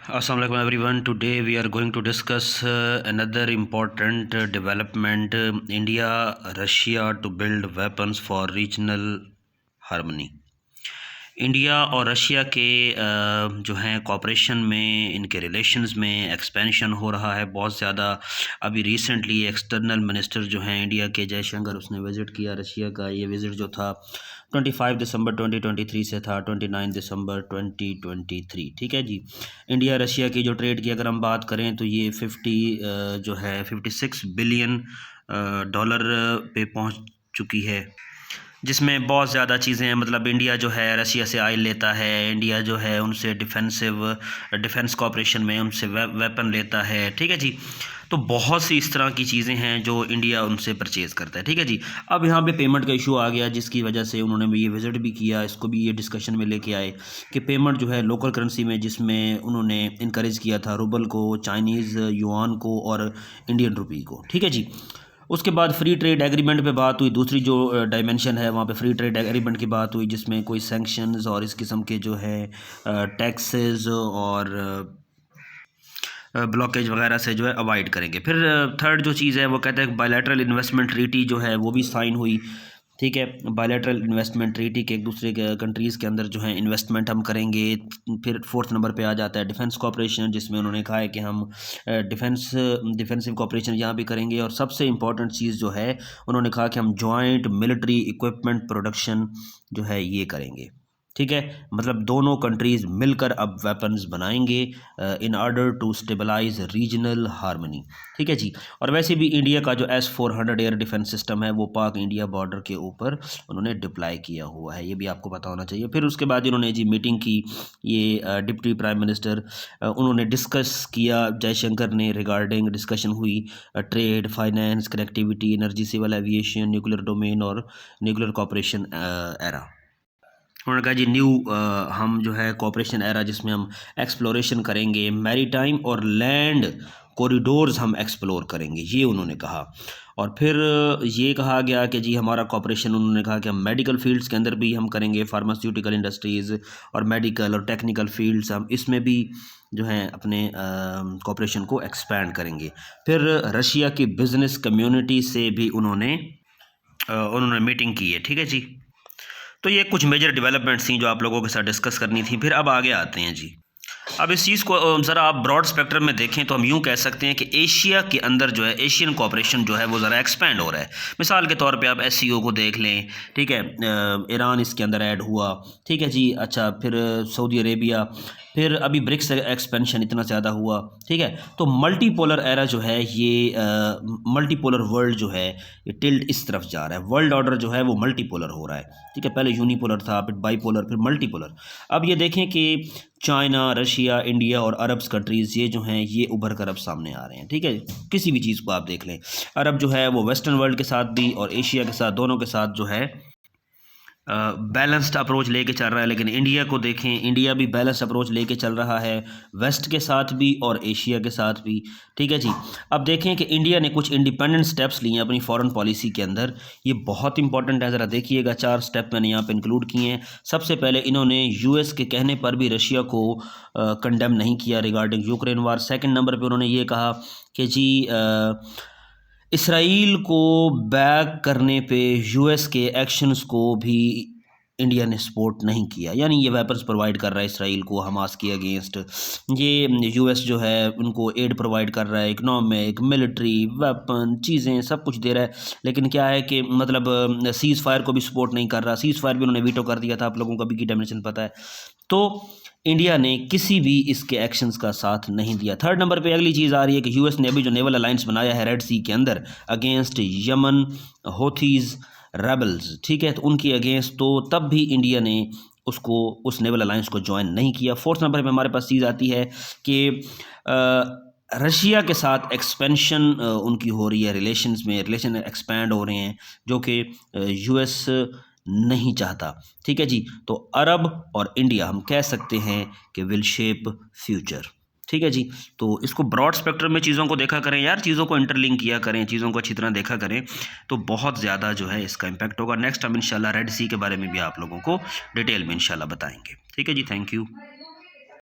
Assalamualaikum everyone. Today we are going to discuss another important development. India, Russia to build weapons for regional harmony. India और Russia के जो हैं corporation में, इनके relations में expansion हो रहा है बहुत ज़्यादा। अभी रिसेंटली एक्सटर्नल मिनिस्टर जो हैं इंडिया के, जयशंकर, उसने विज़िट किया रशिया का। ये विज़िट जो था 25 दिसंबर 2023 से था 29 दिसंबर 2023। ठीक है जी। इंडिया रशिया की जो ट्रेड की अगर हम बात करें तो ये 56 बिलियन डॉलर पे पहुंच चुकी है, जिसमें बहुत ज़्यादा चीज़ें हैं। मतलब इंडिया जो है रशिया से ऑयल लेता है, इंडिया जो है उनसे डिफेंस कॉपरेशन में उनसे वेपन लेता है। ठीक है जी। तो बहुत सी इस तरह की चीज़ें हैं जो इंडिया उनसे परचेज़ करता है। ठीक है जी। अब यहाँ पे पेमेंट का इशू आ गया, जिसकी वजह से उन्होंने भी ये विज़िट भी किया, इसको भी ये डिस्कशन में लेके आए कि पेमेंट जो है लोकल करेंसी में, जिसमें उन्होंने इनकरेज किया था रूबल को, चाइनीज़ युआन को और इंडियन रुपी को। ठीक है जी। उसके बाद फ्री ट्रेड एग्रीमेंट पे बात हुई। दूसरी जो डायमेंशन है वहाँ पे फ्री ट्रेड एग्रीमेंट की बात हुई, जिसमें कोई सैंक्शंस और इस किस्म के जो है टैक्सेस और ब्लॉकेज वगैरह से जो है अवॉइड करेंगे। फिर थर्ड जो चीज़ है वो कहते हैं बायलैटरल इन्वेस्टमेंट ट्रीटी जो है वो भी साइन हुई। ठीक है। बायलैटरल इन्वेस्टमेंट ट्रीटी के एक दूसरे के कंट्रीज़ के अंदर जो है इन्वेस्टमेंट हम करेंगे। फिर फोर्थ नंबर पे आ जाता है डिफेंस कॉपरेशन, जिसमें उन्होंने कहा है कि हम डिफेंसिव कॉपरेशन यहाँ भी करेंगे। और सबसे इम्पॉर्टेंट चीज़ जो है, उन्होंने कहा कि हम जॉइंट मिलिट्री इक्विपमेंट प्रोडक्शन जो है ये करेंगे। ठीक है। मतलब दोनों कंट्रीज़ मिलकर अब वेपन्स बनाएंगे in order to stabilize regional harmony. ठीक है जी। और वैसे भी इंडिया का जो S-400 एयर डिफेंस सिस्टम है वो पाक इंडिया बॉर्डर के ऊपर उन्होंने डिप्लाई किया हुआ है, ये भी आपको पता होना चाहिए। फिर उसके बाद इन्होंने जी मीटिंग की, ये डिप्टी प्राइम मिनिस्टर, उन्होंने डिस्कस किया, जयशंकर ने, रिगार्डिंग डिस्कशन हुई trade, finance, connectivity, energy, civil aviation, nuclear domain और न्यूक्लियर कॉपरेशन एरा। उन्होंने कहा जी हम जो है कॉपरेशन एरा, जिसमें हम एक्सप्लोरेशन करेंगे, मैरीटाइम और लैंड कॉरिडोर्स हम एक्सप्लोर करेंगे, ये उन्होंने कहा। और फिर ये कहा गया कि जी हमारा कॉपरेशन, उन्होंने कहा कि हम मेडिकल फील्ड्स के अंदर भी हम करेंगे, फार्मास्यूटिकल इंडस्ट्रीज़ और मेडिकल और टेक्निकल फील्ड्स, हम इसमें भी जो है अपने कॉपरेशन को एक्सपैंड करेंगे। फिर रशिया की बिज़नेस कम्युनिटी से भी उन्होंने मीटिंग की है। ठीक है जी। तो ये कुछ मेजर डेवलपमेंट्स थी जो आप लोगों के साथ डिस्कस करनी थी। फिर अब आगे आते हैं जी। अब इस चीज़ को ज़रा आप ब्रॉड स्पेक्ट्रम में देखें तो हम यूँ कह सकते हैं कि एशिया के अंदर जो है एशियन कॉपरेशन जो है वो ज़रा एक्सपेंड हो रहा है। मिसाल के तौर पे आप SCO को देख लें। ठीक है। ईरान इसके अंदर ऐड हुआ। ठीक है जी। अच्छा, फिर सऊदी अरेबिया, फिर अभी ब्रिक्स एक्सपेंशन इतना ज़्यादा हुआ। ठीक है। तो मल्टीपोलर एरा जो है, ये मल्टीपोलर वर्ल्ड जो है ये टिल्ट इस तरफ जा रहा है। वर्ल्ड ऑर्डर जो है वो मल्टीपोलर हो रहा है। ठीक है। पहले यूनिपोलर था, फिर बाईपोलर, फिर मल्टीपोलर। अब ये देखें कि चाइना, रशिया, इंडिया और अरब्स कंट्रीज़ ये जो हैं ये उभर कर अब सामने आ रहे हैं। ठीक है। किसी भी चीज़ को आप देख लें, अरब जो है वो वेस्टर्न वर्ल्ड के साथ भी और एशिया के साथ, दोनों के साथ जो है बैलेंस्ड अप्रोच लेके चल रहा है। लेकिन इंडिया को देखें, इंडिया भी बैलेंस्ड अप्रोच लेके चल रहा है, वेस्ट के साथ भी और एशिया के साथ भी। ठीक है जी। अब देखें कि इंडिया ने कुछ इंडिपेंडेंट स्टेप्स लिए अपनी फॉरेन पॉलिसी के अंदर, ये बहुत इंपॉर्टेंट है। ज़रा देखिएगा, 4 स्टेप मैंने यहाँ पे इंक्लूड किए हैं। सबसे पहले इन्होंने US के कहने पर भी रशिया को कंडेम नहीं किया रिगार्डिंग यूक्रेन वार। सेकंड नंबर पे उन्होंने ये कहा कि जी इसराइल को बैक करने पे US के एक्शंस को भी इंडिया ने सपोर्ट नहीं किया, यानी ये वेपन्स प्रोवाइड कर रहा है इसराइल को हमास के अगेंस्ट। ये US जो है उनको एड प्रोवाइड कर रहा है, इकनॉमिक, मिलिट्री, वेपन, चीज़ें सब कुछ दे रहा है। लेकिन क्या है कि मतलब सीज़ फायर को भी सपोर्ट नहीं कर रहा। सीज़ फायर भी उन्होंने वीटो कर दिया था, आप लोगों को अभी की डायमेंशन पता है। तो इंडिया ने किसी भी इसके एक्शंस का साथ नहीं दिया। थर्ड नंबर पे अगली चीज़ आ रही है कि US ने अभी जो नेवल अलायंस बनाया है रेड सी के अंदर अगेंस्ट यमन हौथीज़ रेबल्स। ठीक है। तो उनकी अगेंस्ट, तो तब भी इंडिया ने उस नेवल अलायंस को ज्वाइन नहीं किया। फोर्थ नंबर पे हमारे पास चीज़ आती है कि रशिया के साथ एक्सपेंशन उनकी हो रही है, रिलेशन एक्सपैंड हो रहे हैं, जो कि US नहीं चाहता। ठीक है जी। तो अरब और इंडिया हम कह सकते हैं कि विल शेप फ्यूचर। ठीक है जी। तो इसको ब्रॉड स्पेक्ट्रम में चीज़ों को देखा करें यार, चीज़ों को इंटरलिंक किया करें, चीज़ों को अच्छी तरह देखा करें, तो बहुत ज़्यादा जो है इसका इम्पैक्ट होगा। नेक्स्ट हम इंशाल्लाह रेड सी के बारे में भी आप लोगों को डिटेल में इंशाल्लाह बताएंगे। ठीक है जी। Thank you.